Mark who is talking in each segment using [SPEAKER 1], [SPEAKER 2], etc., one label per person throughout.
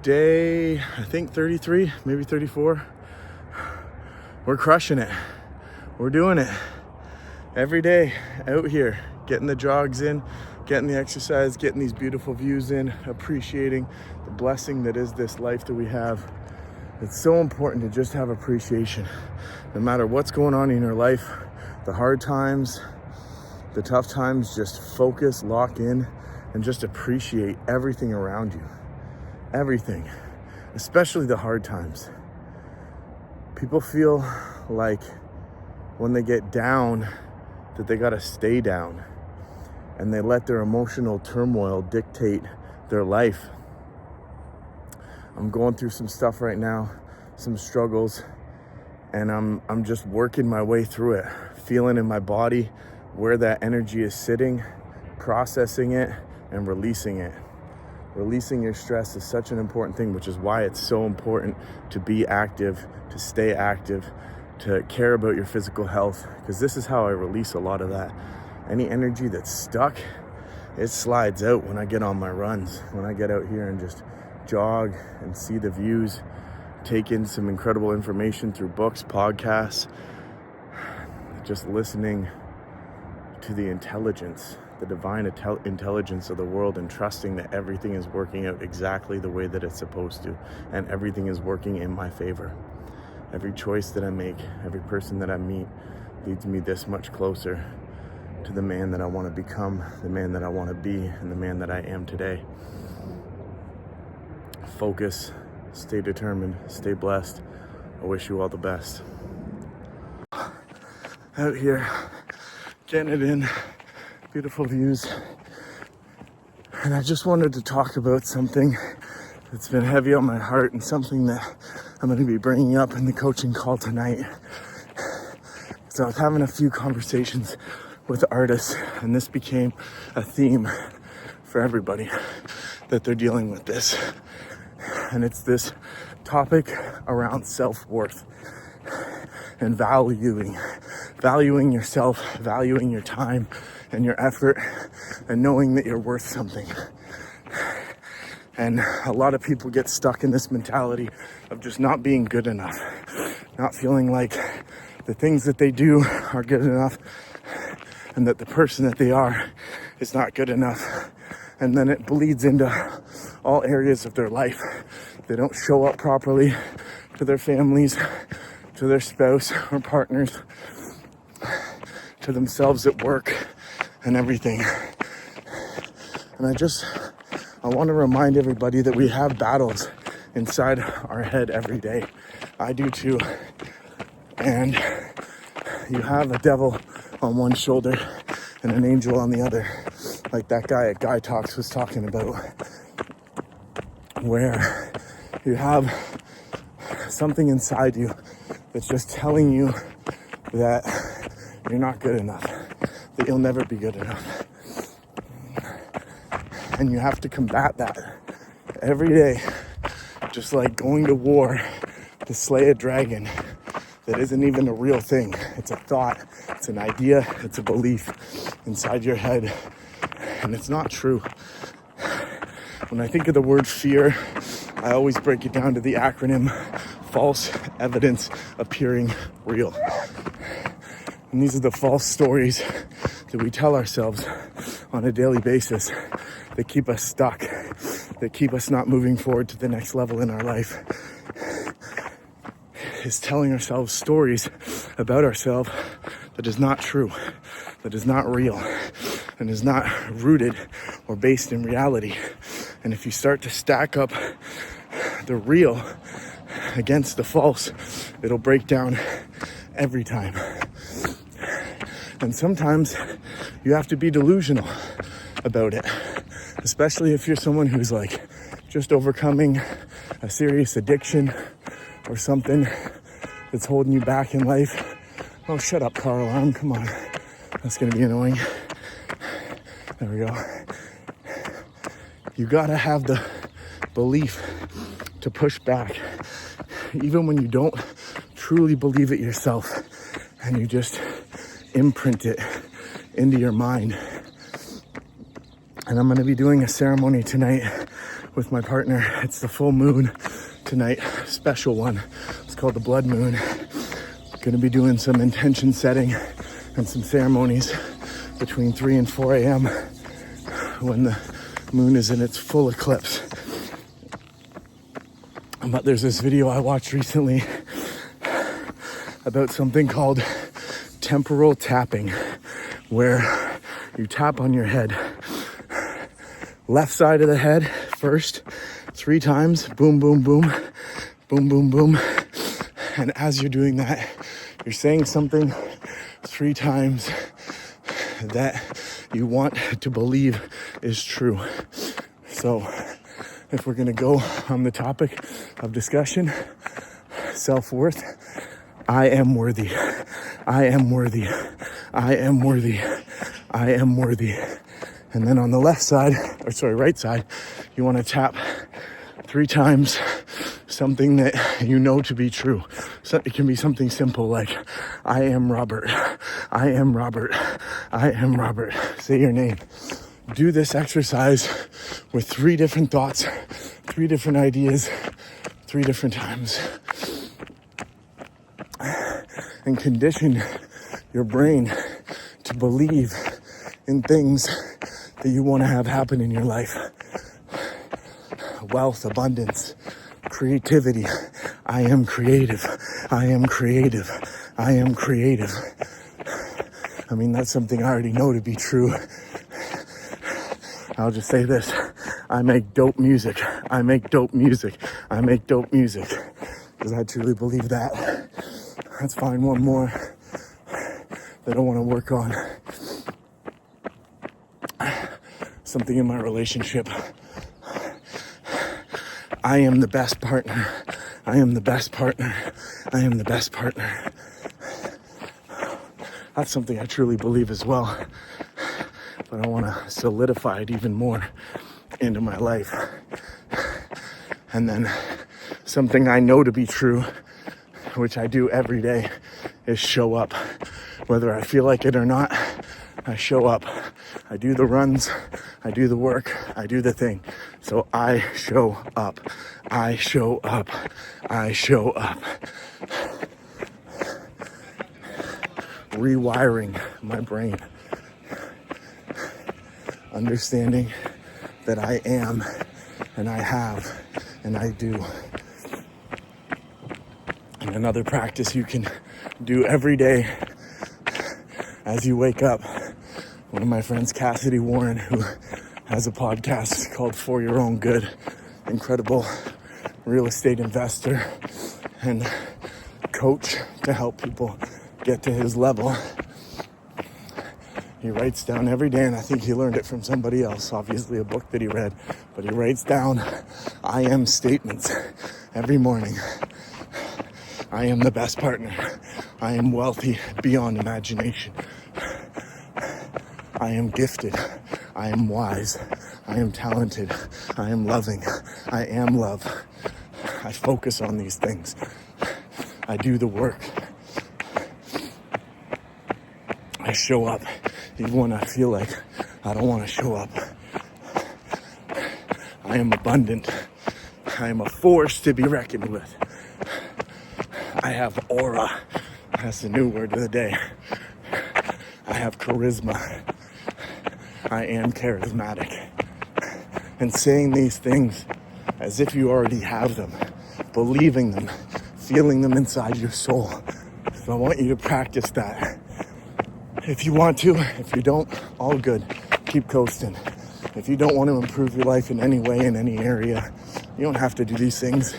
[SPEAKER 1] day, I think 33, maybe 34. We're crushing it. We're doing it every day out here, getting the jogs in, getting the exercise, getting these beautiful views in, appreciating the blessing that is this life that we have. It's so important to just have appreciation. No matter what's going on in your life, the hard times, the tough times, just focus, lock in, and just appreciate everything around you. Everything, especially the hard times. People feel like when they get down that they gotta stay down, and they let their emotional turmoil dictate their life. I'm going through some stuff right now, some struggles, and I'm just working my way through it, feeling in my body where that energy is sitting, processing it and releasing it. Releasing your stress is such an important thing, which is why it's so important to be active, to stay active, to care about your physical health, because this is how I release a lot of that. Any energy that's stuck, it slides out when I get on my runs, when I get out here and just jog and see the views, take in some incredible information through books, podcasts, just listening to the intelligence, the divine intelligence of the world, and trusting that everything is working out exactly the way that it's supposed to, and everything is working in my favor. Every choice that I make, every person that I meet leads me this much closer to the man that I want to become, the man that I want to be, and the man that I am today. Focus, stay determined, stay blessed. I wish you all the best. Out here, getting it in, beautiful views. And I just wanted to talk about something that's been heavy on my heart, and something that I'm going to be bringing up in the coaching call tonight. So I was having a few conversations with artists, and this became a theme for everybody that they're dealing with this. And it's this topic around self-worth and valuing yourself, valuing your time and your effort, and knowing that you're worth something. And a lot of people get stuck in this mentality of just not being good enough, not feeling like the things that they do are good enough, and that the person that they are is not good enough. And then it bleeds into all areas of their life. They don't show up properly to their families, to their spouse or partners, to themselves at work, and everything. And I want to remind everybody that we have battles inside our head every day. I do too. And you have a devil on one shoulder and an angel on the other, like that guy at Guy Talks was talking about, where you have something inside you that's just telling you that you're not good enough, that you'll never be good enough. And you have to combat that every day, just like going to war to slay a dragon that isn't even a real thing. It's a thought, it's an idea, it's a belief inside your head, and it's not true. When I think of the word fear, I always break it down to the acronym false evidence appearing real. And these are the false stories that we tell ourselves on a daily basis that keep us stuck, that keep us not moving forward to the next level in our life. Is telling ourselves stories about ourselves that is not true, that is not real, and is not rooted or based in reality. And if you start to stack up the real against the false, it'll break down every time. And sometimes you have to be delusional about it, especially if you're someone who's like just overcoming a serious addiction or something that's holding you back in life. Oh, shut up, car alarm, come on. That's gonna be annoying. There we go. You gotta have the belief to push back, even when you don't truly believe it yourself, and you just imprint it into your mind. And I'm gonna be doing a ceremony tonight with my partner. It's the full moon tonight, special one. It's called the blood moon. Going to be doing some intention setting and some ceremonies between 3 and 4 a.m. when the moon is in its full eclipse. But there's this video I watched recently about something called temporal tapping, where you tap on your head, left side of the head first, 3 times, boom, boom, boom, boom, boom, boom. And as you're doing that, you're saying something 3 times that you want to believe is true. So if we're gonna go on the topic of discussion, self-worth, I am worthy, I am worthy, I am worthy, I am worthy. And then on the right side, you want to tap 3 times something that you know to be true. So it can be something simple like, I am Robert, I am Robert, I am Robert. Say your name. Do this exercise with 3 different thoughts, 3 different ideas, 3 different times. And condition your brain to believe in things that you want to have happen in your life. Wealth, abundance, creativity. I am creative. I am creative. I am creative. I mean, that's something I already know to be true. I'll just say this. I make dope music. I make dope music. I make dope music. Because I truly believe that. Let's find one more that I want to work on. Something in my relationship. I am the best partner. I am the best partner. I am the best partner. That's something I truly believe as well. But I want to solidify it even more into my life. And then something I know to be true, which I do every day, is show up. Whether I feel like it or not, I show up. I do the runs, I do the work, I do the thing. So I show up. I show up. I show up. Rewiring my brain. Understanding that I am, and I have, and I do. And another practice you can do every day as you wake up. One of my friends, Cassidy Warren, who has a podcast called For Your Own Good, incredible real estate investor and coach to help people get to his level. He writes down every day, and I think he learned it from somebody else, obviously a book that he read, but he writes down I am statements every morning. I am the best partner. I am wealthy beyond imagination. I am gifted. I am wise. I am talented. I am loving. I am love. I focus on these things. I do the work. I show up even when I feel like I don't want to show up. I am abundant. I am a force to be reckoned with. I have aura. That's the new word of the day. I have charisma. I am charismatic. And saying these things as if you already have them, believing them, feeling them inside your soul. So I want you to practice that. If you want to, if you don't, all good. Keep coasting. If you don't want to improve your life in any way, in any area, you don't have to do these things.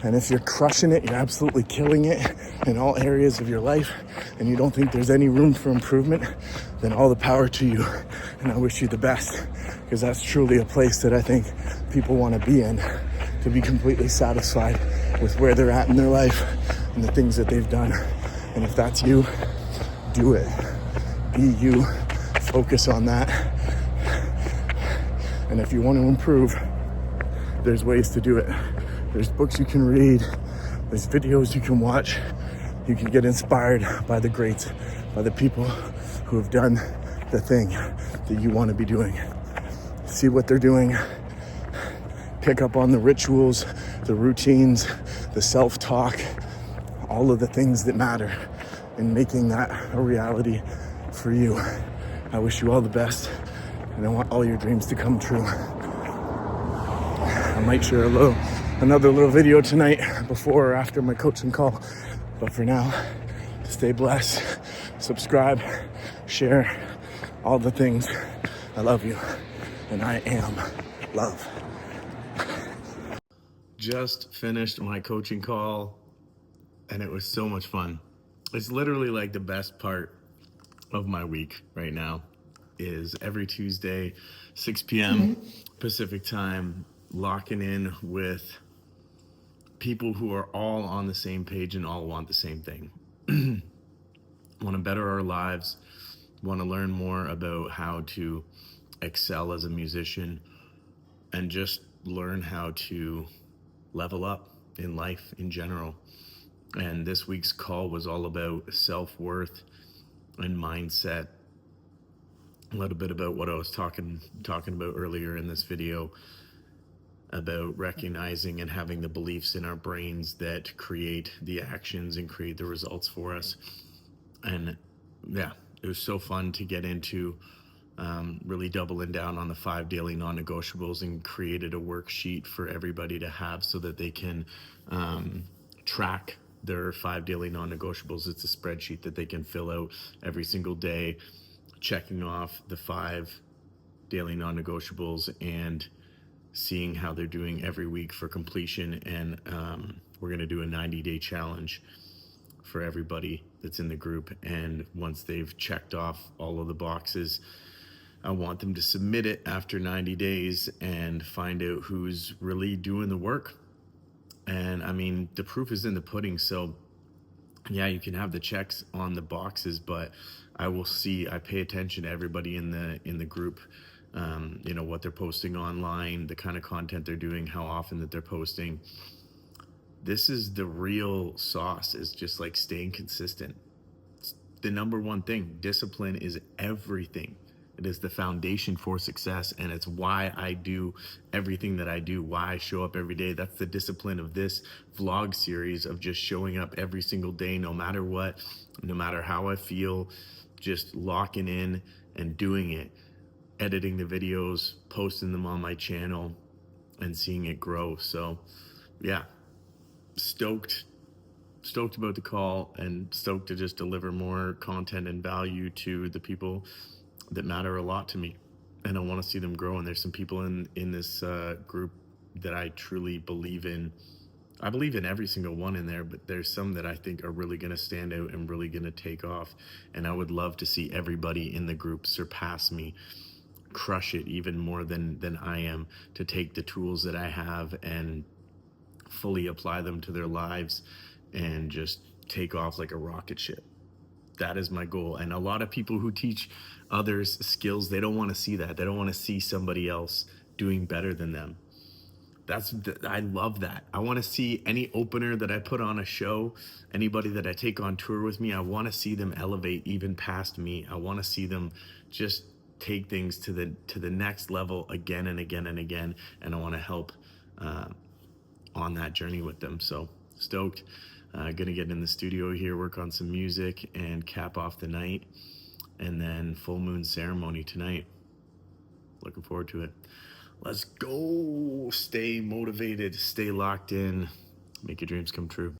[SPEAKER 1] And if you're crushing it, you're absolutely killing it in all areas of your life, and you don't think there's any room for improvement, then all the power to you. And I wish you the best, because that's truly a place that I think people want to be in, to be completely satisfied with where they're at in their life and the things that they've done. And if that's you, do it. Be you. Focus on that. And if you want to improve, there's ways to do it. There's books you can read. There's videos you can watch. You can get inspired by the greats, by the people who have done the thing that you want to be doing. See what they're doing. pick up on the rituals, the routines, the self-talk, all of the things that matter in making that a reality for you. I wish you all the best, and I want all your dreams to come true. I might share another little video tonight before or after my coaching call, but for now, stay blessed, subscribe, share, all the things. I love you, and I am love. Just finished my coaching call, and it was so much fun. It's literally like the best part of my week right now is every Tuesday, 6 p.m. Pacific time, locking in with people who are all on the same page and all want the same thing. Want to better our lives, want to learn more about how to excel as a musician, and just learn how to level up in life in general. And this week's call was all about self-worth and mindset. A little bit about what I was talking about earlier in this video, about recognizing and having the beliefs in our brains that create the actions and create the results for us. And yeah, it was so fun to get into really doubling down on the 5 daily non-negotiables, and created a worksheet for everybody to have so that they can track their 5 daily non-negotiables. It's a spreadsheet that they can fill out every single day, checking off the 5 daily non-negotiables and seeing how they're doing every week for completion. And we're going to do a 90-day challenge for everybody that's in the group. And once they've checked off all of the boxes, I want them to submit it after 90 days and find out who's really doing the work. And I mean, the proof is in the pudding. So yeah, you can have the checks on the boxes, but I pay attention to everybody in the group, what they're posting online, the kind of content they're doing, how often that they're posting. This is the real sauce, is just like staying consistent. It's the number one thing. Discipline is everything. It is the foundation for success, and it's why I do everything that I do, why I show up every day. That's the discipline of this vlog series, of just showing up every single day, no matter what, no matter how I feel, just locking in and doing it, editing the videos, posting them on my channel, and seeing it grow. So yeah, stoked about the call, and stoked to just deliver more content and value to the people that matter a lot to me, and I want to see them grow. And there's some people in this group that I truly believe in. I believe in every single one in there, but there's some that I think are really going to stand out and really going to take off. And I would love to see everybody in the group surpass me, crush it even more than I am, to take the tools that I have and fully apply them to their lives and just take off like a rocket ship. That is my goal. And a lot of people who teach others skills, they don't want to see that. They don't want to see somebody else doing better than them. I love that. I want to see any opener that I put on a show, anybody that I take on tour with me, I want to see them elevate even past me. I want to see them just take things to the next level again and again and again. And I want to help on that journey with them. So stoked. Gonna get in the studio here, work on some music, and cap off the night, and then full moon ceremony tonight. Looking forward to it. Let's go. Stay motivated, stay locked in, make your dreams come true.